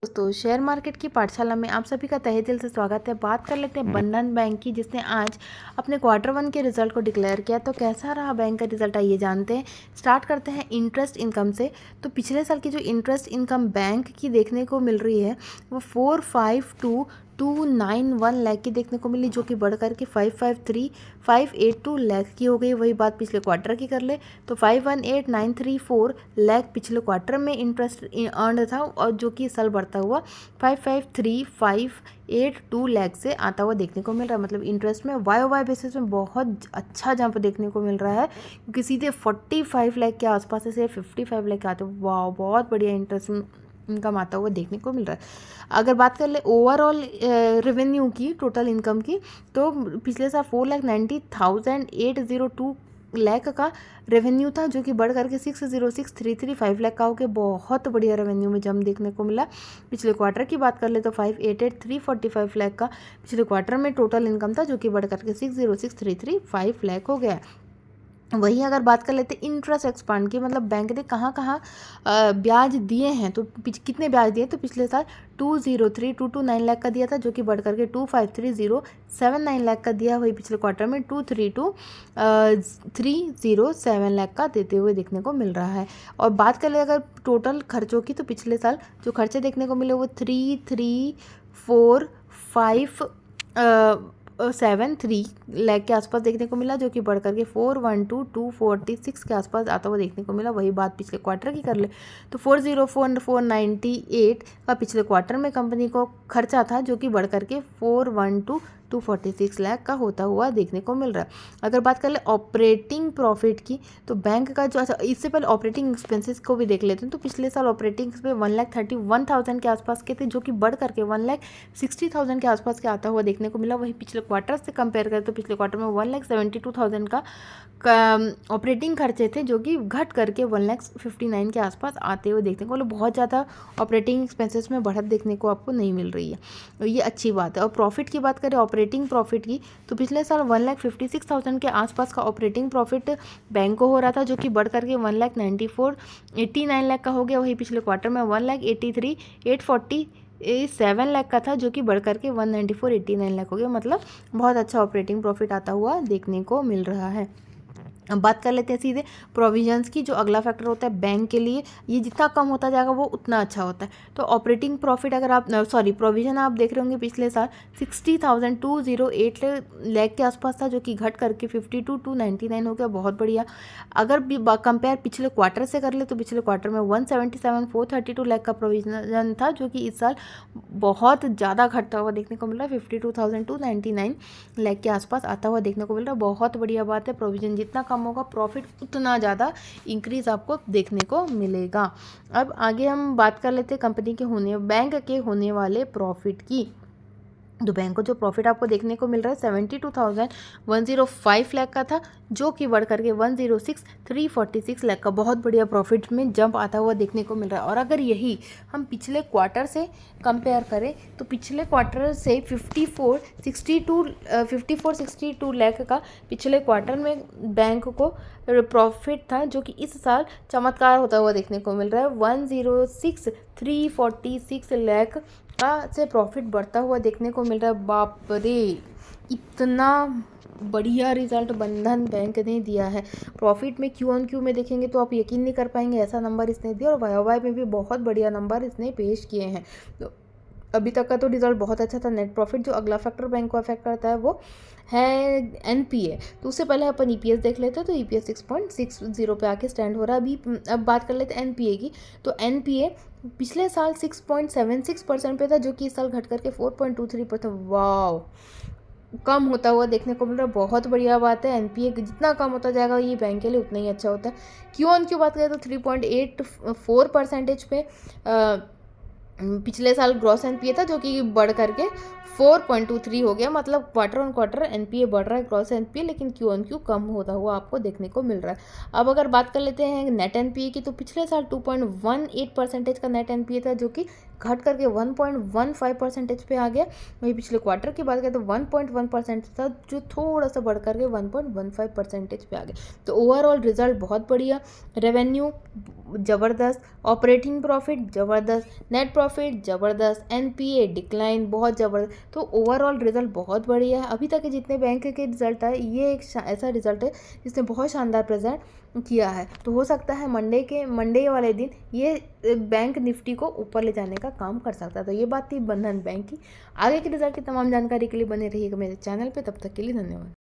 दोस्तों share market की पाठशाला में आप सभी का तहे दिल से स्वागत है। बात कर लेते हैं बंधन बैंक की, जिसने आज अपने क्वार्टर 1 के रिजल्ट को डिक्लेयर किया। तो कैसा रहा बैंक का रिजल्ट आइए जानते हैं। स्टार्ट करते हैं इंटरेस्ट इनकम से। तो पिछले साल की जो इंटरेस्ट इनकम बैंक की देखने को मिल रही है वो 452,291 लाख की देखने को मिली, जो कि बढ़ करके 553,582 लाख की हो गई। वही बात पिछले क्वार्टर की कर ले तो 518,934 लाख पिछले क्वार्टर में इंटरेस्ट अर्न था, और जो कि साल बढ़ता हुआ 553,582 लाख से आता हुआ देखने को मिल रहा है। मतलब इंटरेस्ट में वाई बेसिस में बहुत अच्छा जंप देखने को मिल रहा है, क्योंकि सीधे 45 लाख के आसपास से 55 लाख के आते हैं। वाह, बहुत बढ़िया इंटरेस्ट इनकम आता हुआ देखने को मिल रहा है। अगर बात कर ले ओवरऑल रेवेन्यू की, टोटल इनकम की, तो पिछले साल 4,90,802 लाख का रेवेन्यू था, जो कि बढ़ करके 606,335 लाख का हो गया। बहुत बढ़िया रेवेन्यू में जंप देखने को मिला। पिछले क्वार्टर की बात कर ले तो 588,345 लाख का पिछले क्वार्टर में टोटल इनकम था, जो कि बढ़ करके 606,335 लाख हो गया। वहीं अगर बात कर लेते हैं इंटरेस्ट एक्सपांड की, मतलब बैंक ने कहाँ कहाँ ब्याज दिए हैं, तो कितने ब्याज दिए, तो पिछले साल 203,229 लाख का दिया था, जो कि बढ़ करके 253,079 लाख का दिया। वही पिछले क्वार्टर में 232,307 लाख का देते हुए देखने को मिल रहा है। और बात कर ले अगर टोटल खर्चों की, तो पिछले साल जो खर्चे देखने को मिले वो 3,345,7 लाख के आसपास देखने को मिला, जो कि बढ़ करके 412,246 के आसपास आता हुआ देखने को मिला। वही बात पिछले क्वार्टर की कर ले तो 404,498 का पिछले क्वार्टर में कंपनी को खर्चा था, जो कि बढ़ करके 412,246 लाख का होता हुआ देखने को मिल रहा है। अगर बात कर ले ऑपरेटिंग प्रॉफिट की, तो बैंक का जो, अच्छा इससे पहले ऑपरेटिंग एक्सपेंसेस को भी देख लेते हैं। तो पिछले साल ऑपरेटिंग एक्सपेंस 1,31,000 के आसपास के थे, जो कि बढ़ करके 1,60,000 के आसपास के आता हुआ देखने को मिला। वही पिछले क्वार्टर से कंपेयर करें तो पिछले क्वार्टर में 1,72,000 का ऑपरेटिंग खर्चे थे, जो कि घट करके 1,59,000 के आसपास आते हुए देखने को मिले। बहुत ज़्यादा ऑपरेटिंग एक्सपेंसेस में बढ़त देखने को आपको नहीं मिल रही है, ये अच्छी बात है। और प्रॉफिट की बात करें ऑपरेटिंग प्रॉफिट की, तो पिछले साल 1,56,000 के आसपास का ऑपरेटिंग प्रॉफिट बैंक को हो रहा था, जो कि बढ़ करके 1,94,89 लाख का हो गया। वही पिछले क्वार्टर में 1,83,847 लाख का था, जो कि बढ़ करके 1,94,89 लाख हो गया। मतलब बहुत अच्छा ऑपरेटिंग प्रॉफिट आता हुआ देखने को मिल रहा है। अब बात कर लेते हैं सीधे प्रोविजंस की, जो अगला फैक्टर होता है बैंक के लिए। ये जितना कम होता जाएगा वो उतना अच्छा होता है। तो ऑपरेटिंग प्रॉफिट अगर आप प्रोविजन आप देख रहे होंगे पिछले साल 60,208 लाख के आसपास था, जो कि घट करके 52,299 हो गया। बहुत बढ़िया। अगर कंपेयर पिछले क्वार्टर से कर ले तो पिछले क्वार्टर में 177,432 लाख का प्रोविजन था, जो कि इस साल बहुत ज़्यादा घटता हुआ देखने को मिल रहा है। 52,299 लाख के आसपास आता हुआ देखने को मिल रहा है। बहुत बढ़िया बात है। प्रोविजन जितना कम होगा प्रॉफिट उतना ज़्यादा इंक्रीज आपको देखने को मिलेगा। अब आगे हम बात कर लेते हैं बैंक के होने वाले प्रॉफिट की। तो बैंक को जो प्रॉफिट आपको देखने को मिल रहा है 72,105 लाख का था, जो कि बढ़ करके 106,346 लाख का बहुत बढ़िया प्रॉफिट में जंप आता हुआ देखने को मिल रहा है। और अगर यही हम पिछले क्वार्टर से कंपेयर करें तो पिछले क्वार्टर से 54,62 लाख का पिछले क्वार्टर में बैंक को प्रॉफिट था, जो कि इस साल चमत्कार होता हुआ देखने को मिल रहा है। 106,346 लाख का से प्रॉफिट बढ़ता हुआ देखने को मिल रहा है। बाप रे, इतना बढ़िया रिजल्ट बंधन बैंक ने दिया है। प्रॉफिट में Q-on-Q में देखेंगे तो आप यकीन नहीं कर पाएंगे, ऐसा नंबर इसने दिया। और YoY में भी बहुत बढ़िया नंबर इसने पेश किए हैं। तो अभी तक का तो रिजल्ट बहुत अच्छा था। नेट प्रॉफिट जो अगला फैक्टर बैंक को अफेक्ट करता है वो है NPA। तो उससे पहले अपन EPS देख लेते हैं। तो EPS 6.60 पे आके स्टैंड हो रहा है अभी। अब बात कर लेते हैं NPA की। तो NPA पिछले साल 6.76% पे था, जो कि इस साल घट करके 4.23%। वाह, कम होता हुआ देखने को मिल रहा है। बहुत बढ़िया बात है। NPA जितना कम होता जाएगा ये बैंक के लिए उतना ही अच्छा होता है। Q-on-Q बात करें तो 3.84% पे पिछले साल ग्रॉस NPA था, जो कि बढ़ करके 4.23 हो गया। मतलब क्वार्टर ऑन क्वार्टर NPA बढ़ रहा है ग्रॉस NPA, लेकिन Q-on-Q कम होता हुआ आपको देखने को मिल रहा है। अब अगर बात कर लेते हैं नेट NPA की, तो पिछले साल 2.18% का नेट NPA था, जो कि घट करके 1.15% पे आ गया। वहीं पिछले क्वार्टर की बात करें तो 1.1% था, जो थोड़ा सा बढ़ करके 1.15% पे आ गया। तो ओवरऑल रिजल्ट बहुत बढ़िया, रेवेन्यू ज़बरदस्त, ऑपरेटिंग प्रॉफिट ज़बरदस्त, नेट प्रॉफिट ज़बरदस्त, एनपीए डिक्लाइन बहुत ज़बरदस्त। तो ओवरऑल रिजल्ट बहुत बढ़िया है। अभी तक के जितने बैंक के रिजल्ट है, ये एक ऐसा रिजल्ट है जिसने बहुत शानदार प्रेजेंट किया है। तो हो सकता है मंडे वाले दिन ये बैंक निफ्टी को ऊपर ले जाने का काम कर सकता है। तो ये बात थी बंधन बैंक की। आगे के रिजल्ट की तमाम जानकारी के लिए बने रहिएगा मेरे चैनल पे। तब तक के लिए धन्यवाद।